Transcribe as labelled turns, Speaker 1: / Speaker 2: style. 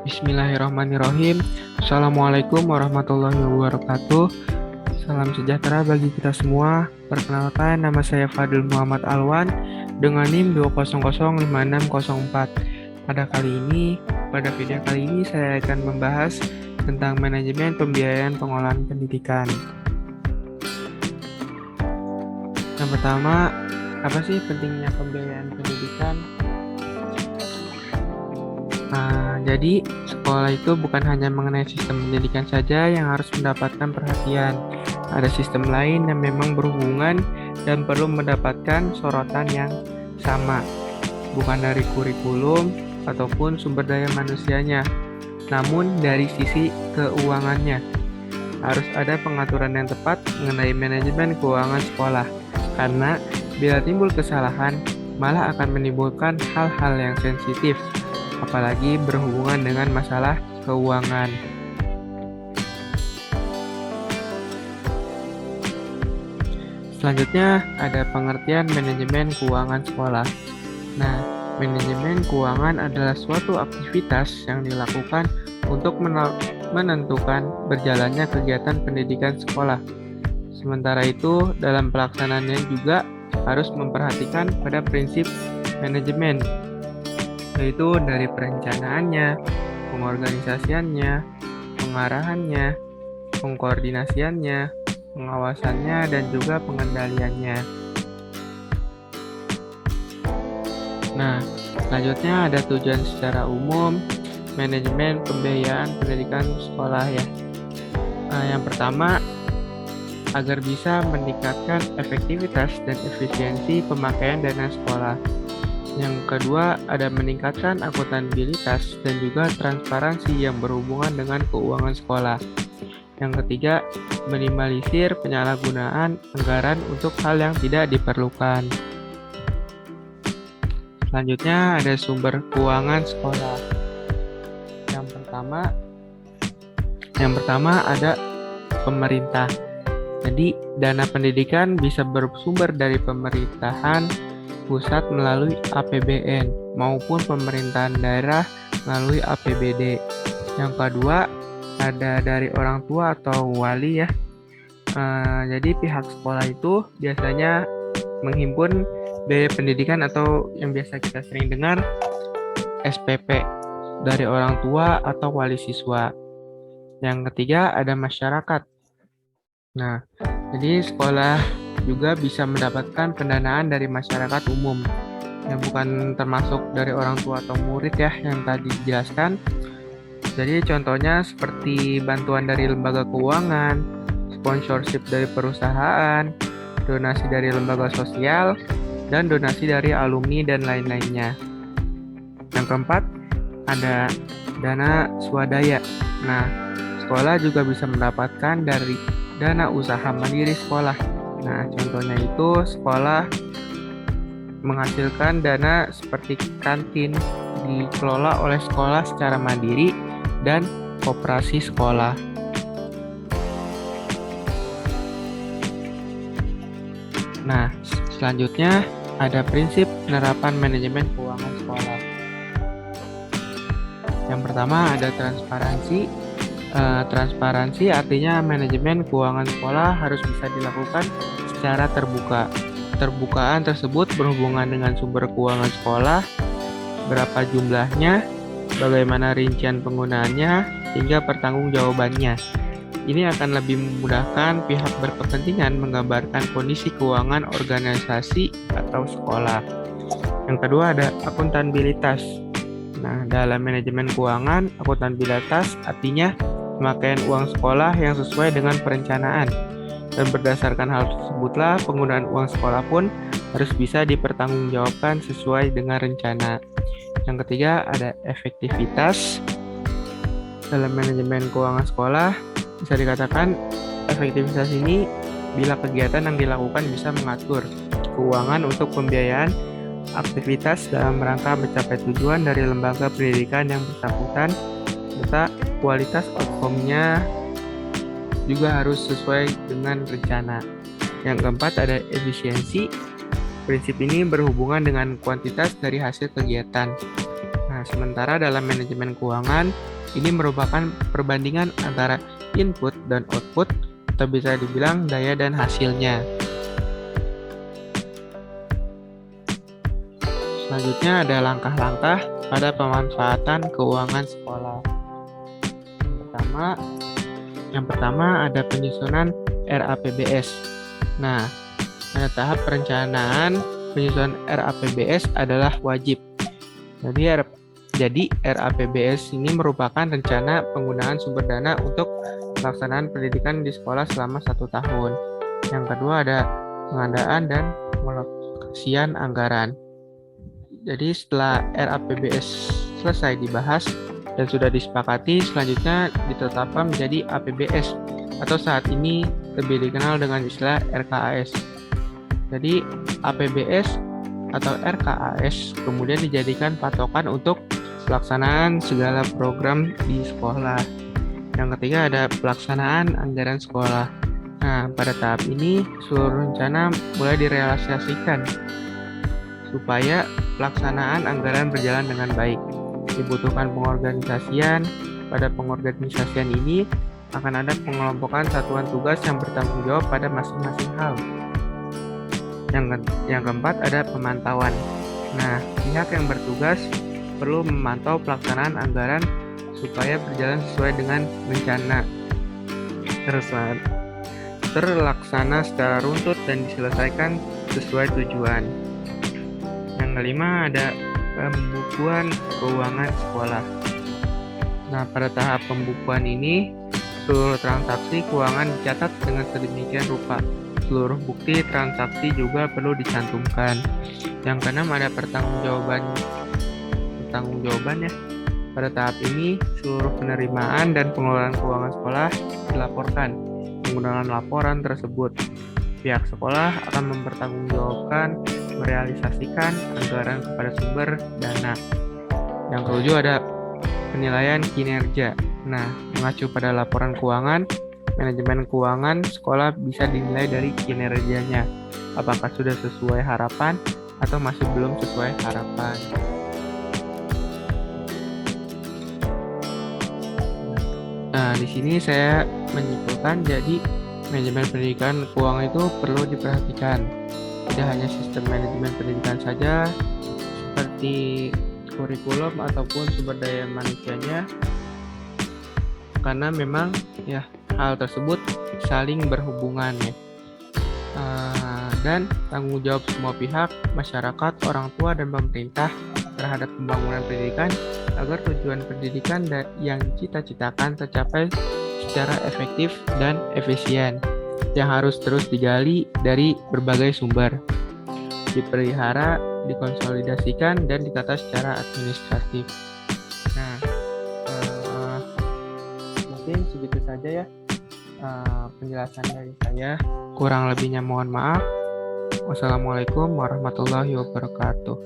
Speaker 1: Bismillahirrahmanirrahim. Assalamualaikum warahmatullahi wabarakatuh. Salam sejahtera bagi kita semua. Perkenalkan, nama saya Fadil Muhammad Alwan dengan NIM 2005604. Pada video kali ini saya akan membahas tentang manajemen pembiayaan pengolahan pendidikan. Yang pertama, apa sih pentingnya pembiayaan pendidikan? Jadi, sekolah itu bukan hanya mengenai sistem pendidikan saja yang harus mendapatkan perhatian. Ada sistem lain yang memang berhubungan dan perlu mendapatkan sorotan yang sama, bukan dari kurikulum ataupun sumber daya manusianya, namun dari sisi keuangannya. Harus ada pengaturan yang tepat mengenai manajemen keuangan sekolah, karena bila timbul kesalahan, malah akan menimbulkan hal-hal yang sensitif, apalagi berhubungan dengan masalah keuangan. Selanjutnya ada pengertian manajemen keuangan sekolah. Nah, manajemen keuangan adalah suatu aktivitas yang dilakukan untuk menentukan berjalannya kegiatan pendidikan sekolah. Sementara itu, dalam pelaksanaannya juga harus memperhatikan pada prinsip manajemen, yaitu dari perencanaannya, pengorganisasiannya, pengarahannya, pengkoordinasiannya, pengawasannya, dan juga pengendaliannya. Nah, selanjutnya ada tujuan secara umum manajemen pembiayaan pendidikan sekolah ya. Yang pertama, agar bisa meningkatkan efektivitas dan efisiensi pemakaian dana sekolah. Yang kedua, ada meningkatkan akuntabilitas dan juga transparansi yang berhubungan dengan keuangan sekolah. Yang ketiga, minimalisir penyalahgunaan anggaran untuk hal yang tidak diperlukan. Selanjutnya, ada sumber keuangan sekolah. Yang pertama ada pemerintah. Jadi, dana pendidikan bisa bersumber dari pemerintahan pusat melalui APBN maupun pemerintahan daerah melalui APBD. Yang kedua, ada dari orang tua atau wali ya. Jadi pihak sekolah itu biasanya menghimpun biaya pendidikan atau yang biasa kita sering dengar SPP dari orang tua atau wali siswa. Yang ketiga, ada masyarakat. Nah, jadi sekolah juga bisa mendapatkan pendanaan dari masyarakat umum yang bukan termasuk dari orang tua atau murid ya yang tadi dijelaskan. Jadi contohnya seperti bantuan dari lembaga keuangan, sponsorship dari perusahaan, donasi dari lembaga sosial, dan donasi dari alumni dan lain-lainnya. Yang keempat, ada dana swadaya. Nah, sekolah juga bisa mendapatkan dari dana usaha mandiri sekolah. Nah, contohnya itu sekolah menghasilkan dana seperti kantin dikelola oleh sekolah secara mandiri dan koperasi sekolah. Nah, selanjutnya ada prinsip penerapan manajemen keuangan sekolah. Yang pertama ada transparansi. Transparansi artinya manajemen keuangan sekolah harus bisa dilakukan secara terbuka. Terbukaan tersebut berhubungan dengan sumber keuangan sekolah, berapa jumlahnya, bagaimana rincian penggunaannya, hingga pertanggungjawabannya. Ini akan lebih memudahkan pihak berkepentingan menggambarkan kondisi keuangan organisasi atau sekolah. Yang kedua ada akuntabilitas. Nah, dalam manajemen keuangan, akuntabilitas artinya pemakaian uang sekolah yang sesuai dengan perencanaan. Dan berdasarkan hal tersebutlah penggunaan uang sekolah pun harus bisa dipertanggungjawabkan sesuai dengan rencana. Yang ketiga ada efektivitas. Dalam manajemen keuangan sekolah bisa dikatakan efektivitas ini bila kegiatan yang dilakukan bisa mengatur keuangan untuk pembiayaan aktivitas dalam rangka mencapai tujuan dari lembaga pendidikan yang bersangkutan, serta kualitas outcome-nya juga harus sesuai dengan rencana. Yang keempat ada efisiensi. Prinsip ini berhubungan dengan kuantitas dari hasil kegiatan. Nah, sementara dalam manajemen keuangan, Ini merupakan perbandingan antara input dan output, atau bisa dibilang daya dan hasilnya. Selanjutnya ada langkah-langkah pada pemanfaatan keuangan sekolah. Yang pertama ada penyusunan RAPBS. Nah, pada tahap perencanaan, penyusunan RAPBS adalah wajib. Jadi RAPBS ini merupakan rencana penggunaan sumber dana untuk pelaksanaan pendidikan di sekolah selama 1 tahun. Yang kedua ada pengadaan dan pengalokasian anggaran. Jadi setelah RAPBS selesai dibahas dan sudah disepakati, selanjutnya ditetapkan menjadi APBS atau saat ini lebih dikenal dengan istilah RKAS. Jadi APBS atau RKAS kemudian dijadikan patokan untuk pelaksanaan segala program di sekolah. Yang ketiga ada pelaksanaan anggaran sekolah. Nah, pada tahap ini seluruh rencana mulai direalisasikan supaya pelaksanaan anggaran berjalan dengan baik. Dibutuhkan pengorganisasian. Pada pengorganisasian ini akan ada pengelompokan satuan tugas yang bertanggung jawab pada masing-masing hal. Yang keempat ada pemantauan. Nah, pihak yang bertugas perlu memantau pelaksanaan anggaran supaya berjalan sesuai dengan rencana, terlaksana secara runtut dan diselesaikan sesuai tujuan. Yang kelima ada pembukuan keuangan sekolah. Nah, pada tahap pembukuan ini, seluruh transaksi keuangan dicatat dengan sedemikian rupa. Seluruh bukti transaksi juga perlu dicantumkan. Yang keenam ada pertanggungjawaban ya. Pada tahap ini, seluruh penerimaan dan pengeluaran keuangan sekolah dilaporkan menggunakan laporan tersebut. Pihak sekolah akan mempertanggungjawabkan merealisasikan anggaran kepada sumber dana. Yang ketujuh ada penilaian kinerja. Nah, mengacu pada laporan keuangan, manajemen keuangan sekolah bisa dinilai dari kinerjanya. Apakah sudah sesuai harapan atau masih belum sesuai harapan. Nah, di sini saya menyimpulkan jadi manajemen pendidikan keuangan itu perlu diperhatikan. Tidak hanya sistem manajemen pendidikan saja, seperti kurikulum ataupun sumber daya manusianya, karena memang ya hal tersebut saling berhubungan ya. Dan tanggung jawab semua pihak, masyarakat, orang tua, dan pemerintah terhadap pembangunan pendidikan agar tujuan pendidikan yang cita-citakan tercapai secara efektif dan efisien, yang harus terus digali dari berbagai sumber, dipelihara, dikonsolidasikan, dan ditata secara administratif. Nah, mungkin segitu saja ya penjelasan dari saya. Kurang lebihnya mohon maaf. Wassalamualaikum warahmatullahi wabarakatuh.